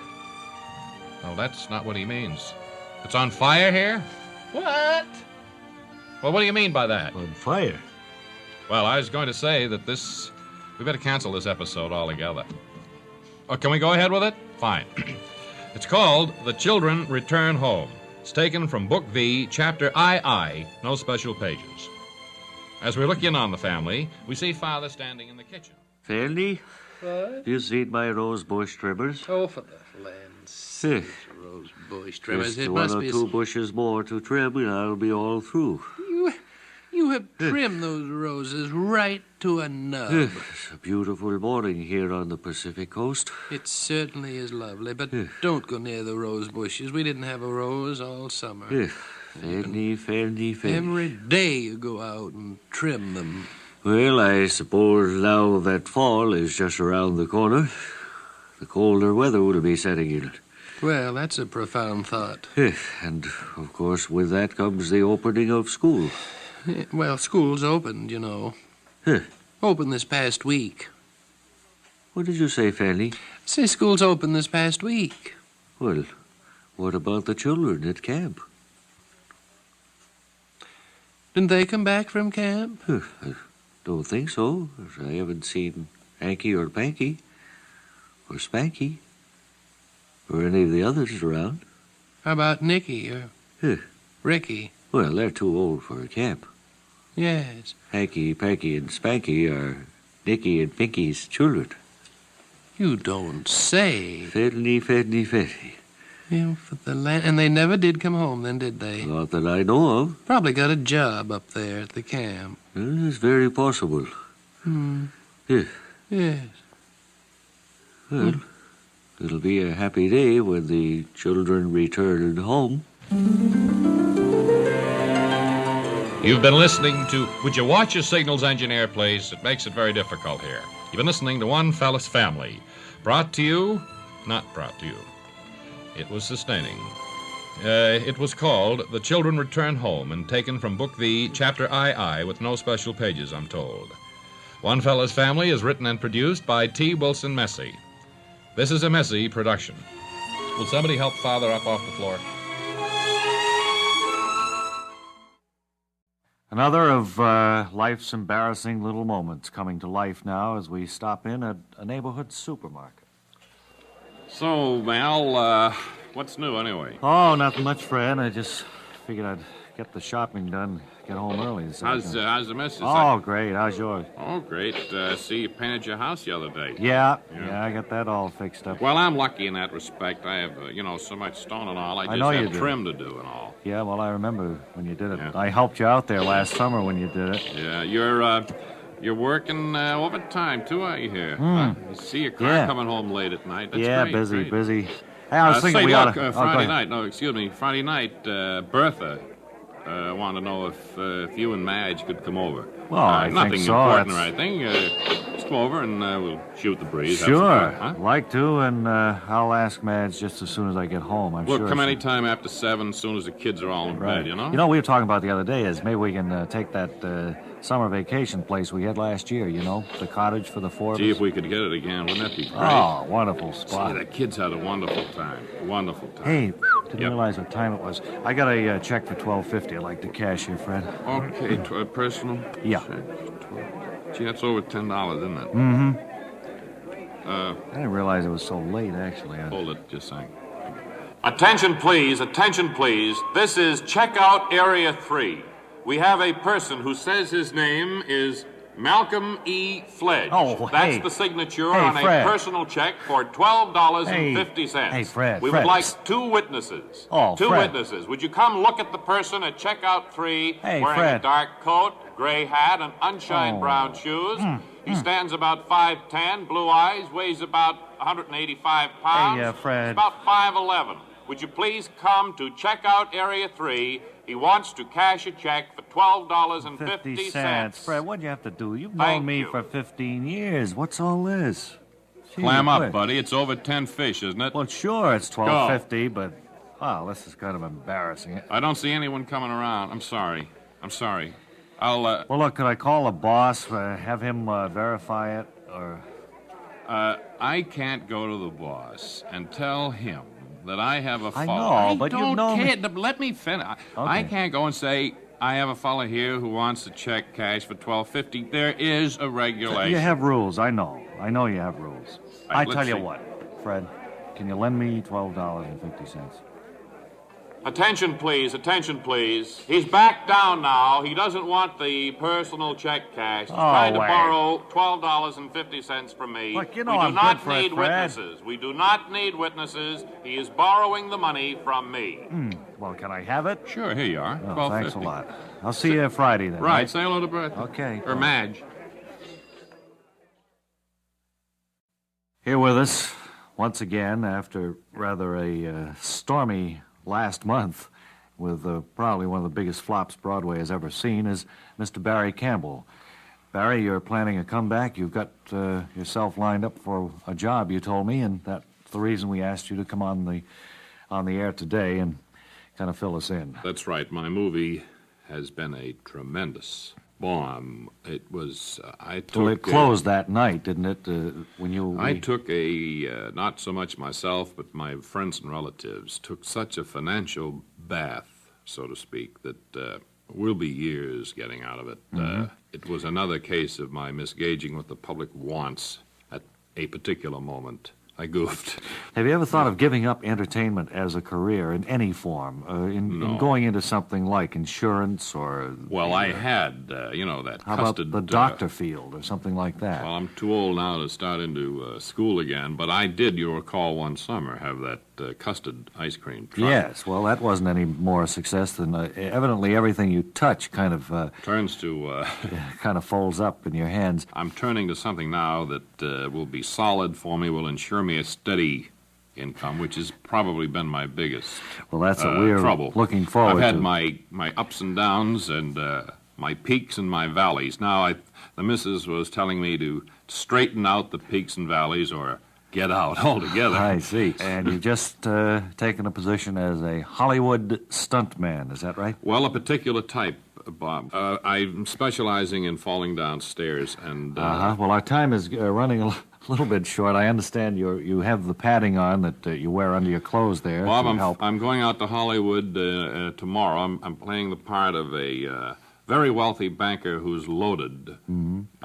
Well, that's not what he means. It's on fire here? What? Well, what do you mean by that? On fire? Well, I was going to say that we better cancel this episode altogether. Oh, can we go ahead with it? Fine. It's called The Children Return Home. It's taken from Book V, Chapter II, no special pages. As we look in on the family, we see Father standing in the kitchen. Fanny, What? you seen my rose bush trimmers? Oh, for the land's sake, rose bush trimmers. Just It one must or be... 2 bushes more to trim, and I'll be all through. You have trimmed those roses right to a nub. It's a beautiful morning here on the Pacific coast. It certainly is lovely, but don't go near the rose bushes. We didn't have a rose all summer. Fanny. Every day you go out and trim them. Well, I suppose now that fall is just around the corner, the colder weather will be setting in. Well, that's a profound thought. And, of course, with that comes the opening of school. Well, school's opened, you know. Opened this past week. What did you say, Fanny? Say school's opened this past week. Well, what about the children at camp? Didn't they come back from camp? I don't think so. I haven't seen Hanky or Panky or Spanky or any of the others around. How about Nicky or Ricky? Well, they're too old for a camp. Yes. Hanky, Panky, and Spanky are Nicky and Pinky's children. You don't say. Fanny. Yeah, for the land. And they never did come home then, did they? Not that I know of. Probably got a job up there at the camp. Well, it's very possible. Yes. Well, it'll be a happy day when the children return home. You've been listening to... Would you watch your signals, engineer, please? It makes it very difficult here. You've been listening to One Fella's Family. Brought to you... Not brought to you. It was sustaining. It was called The Children Return Home and taken from Book V, Chapter II, with no special pages, I'm told. One Fella's Family is written and produced by T. Wilson Messy. This is a Messy production. Will somebody help Father up off the floor? Another of life's embarrassing little moments coming to life now as we stop in at a neighborhood supermarket. So, Mal, what's new anyway? Oh, nothing much, Fred. I just figured I'd get the shopping done, get home early. So How's the missus? Oh, great. How's yours? Oh, great. See, you painted your house the other day. Yeah, I got that all fixed up. Well, I'm lucky in that respect. I have, so much stone and all. I know just you have do. trim to do and all. Yeah, well, I remember when you did it. Yeah. I helped you out there last summer when you did it. Yeah, You're working overtime, too, are you here? I see your car coming home late at night. That's great. busy. Hey, I was thinking we ought to... Friday night. No, excuse me. Friday night, Bertha wanted to know if you and Madge could come over. Well, I nothing think so. important or anything. Just come over and we'll shoot the breeze. Sure. Huh? Like to, and I'll ask Madge just as soon as I get home. I'm Look, sure come any time after 7, as soon as the kids are all in bed, you know? You know, we were talking about the other day is maybe we can take that summer vacation place we had last year, you know, the cottage for the four of us. Gee, if we could get it again, wouldn't that be great? Oh, wonderful spot. See, the kids had a wonderful time. Wonderful time. Hey, didn't realize what time it was. I got a check for $12.50. I'd like to cash here, Fred. Okay, personal? Yeah. Gee, that's over $10, isn't it? Mm-hmm. I didn't realize it was so late, actually. Hold it just a second. Attention, please. Attention, please. This is checkout area 3. We have a person who says his name is Malcolm E. Fledge. Oh, That's hey. the signature Hey, on Fred. a personal check for $12.50. Hey, Fred. We would like 2 witnesses. Oh, Two Fred. witnesses. Would you come look at the person at checkout 3 Hey, wearing Fred. a dark coat, gray hat, and unshined brown shoes? He stands about 5'10", blue eyes, weighs about 185 pounds. Hey, Fred. He's about 5'11". Would you please come to checkout area 3? He wants to cash a check for $12.50. Fred, what'd you have to do? You've Thank known me you. for 15 years. What's all this? Gee, Clam up, Fred. buddy. It's over 10 fish, isn't it? Well, sure, it's $12.50, but wow, this is kind of embarrassing. I don't see anyone coming around. I'm sorry. I'll, Well, look, could I call the boss, have him verify it, or... I can't go to the boss and tell him that I have a I fellow. know, but you know me. Let me finish. Okay. I can't go and say, I have a fellow here who wants to check cash for $12.50. There is a regulation. You have rules, I know. I know you have rules. Right, I let's tell you see. what, Fred, can you lend me $12.50? Attention, please. Attention, please. He's back down now. He doesn't want the personal check cash. He's trying to borrow $12.50 from me. Look, you know we do I'm not good for it, need Fred. witnesses. We do not need witnesses. He is borrowing the money from me. Well, can I have it? Sure, here you are. Oh, thanks a $12.50. lot. I'll see you Friday then. Right, say hello to Bertha. Okay. Or Madge. Here with us, once again, after rather a stormy last month, with probably one of the biggest flops Broadway has ever seen, is Mr. Barry Campbell. Barry, you're planning a comeback. You've got yourself lined up for a job, you told me, and that's the reason we asked you to come on the air today and kind of fill us in. That's right. My movie has been a tremendous bomb. It was, I took... Well, it closed that night, didn't it, when you... I took not so much myself, but my friends and relatives took such a financial bath, so to speak, that we'll be years getting out of it. It was another case of my misgauging what the public wants at a particular moment. I goofed. Have you ever thought of giving up entertainment as a career in any form, in going into something like insurance or... Well, I had, that How custard... about the doctor field or something like that? Well, I'm too old now to start into school again, but I did, you recall, one summer have that custard ice cream truck. Yes, well, that wasn't any more success than... evidently, everything you touch kind of... Turns to... kind of folds up in your hands. I'm turning to something now that will be solid for me, will ensure me a steady income, which has probably been my biggest Well, that's what we're trouble. looking forward I've had to. my ups and downs and my peaks and my valleys. Now, the missus was telling me to straighten out the peaks and valleys or get out altogether. I see. And you've just taken a position as a Hollywood stuntman, is that right? Well, a particular type, Bob. I'm specializing in falling down stairs and... Well, our time is running a little bit short. I understand you have the padding on that you wear under your clothes there. Bob, I'm going out to Hollywood tomorrow. I'm playing the part of a very wealthy banker who's loaded,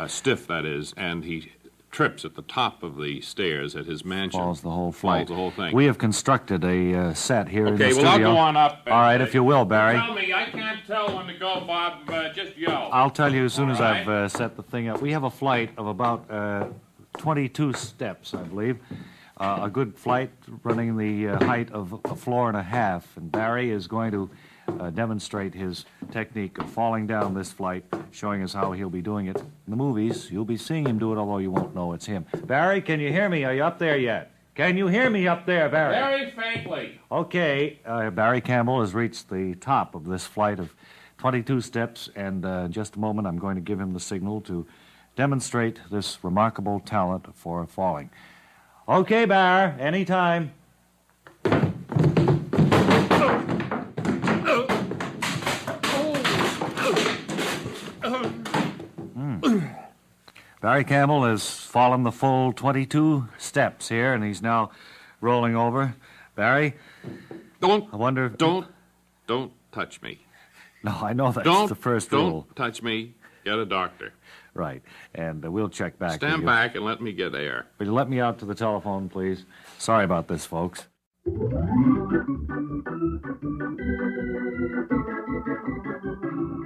stiff that is, and he trips at the top of the stairs at his mansion. Falls the whole flight. Falls the whole thing. We have constructed a set here in the studio. Okay, well, I'll go on up. All right, if you will, Barry. Tell me, I can't tell when to go, Bob. Just yell. I'll tell you as soon as right. I've set the thing up. We have a flight of about 22 steps, I believe. A good flight running the height of a floor and a half. And Barry is going to demonstrate his technique of falling down this flight, showing us how he'll be doing it in the movies. You'll be seeing him do it, although you won't know it's him. Barry, can you hear me? Are you up there yet? Can you hear me up there, Barry? Very faintly. Okay, Barry Campbell has reached the top of this flight of 22 steps, and in just a moment I'm going to give him the signal to demonstrate this remarkable talent for falling. Okay, Bar, anytime. Barry Campbell has fallen the full 22 steps here, and he's now rolling over. Barry? Don't. I wonder if... Don't touch me. No, I know that's the first rule. Don't touch me. Get a doctor. Right, and we'll check back. Stand back and let me get air. Will you let me out to the telephone, please? Sorry about this, folks.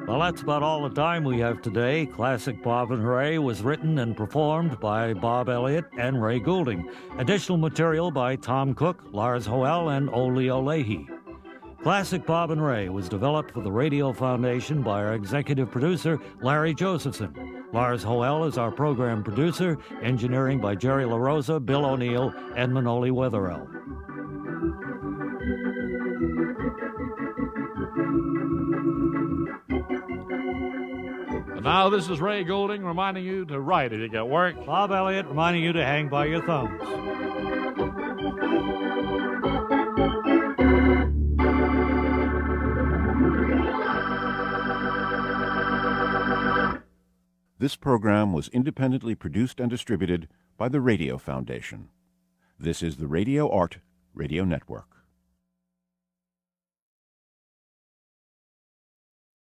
Well, that's about all the time we have today. Classic Bob and Ray was written and performed by Bob Elliott and Ray Goulding. Additional material by Tom Cook, Lars Hoel, and Ole Olehi. Classic Bob and Ray was developed for the Radio Foundation by our executive producer, Larry Josephson. Lars Hoel is our program producer, engineering by Jerry LaRosa, Bill O'Neill, and Manoli Wetherell. And now this is Ray Goulding reminding you to write if you get work. Bob Elliott reminding you to hang by your thumbs. This program was independently produced and distributed by the Radio Foundation. This is the Radio Art Radio Network.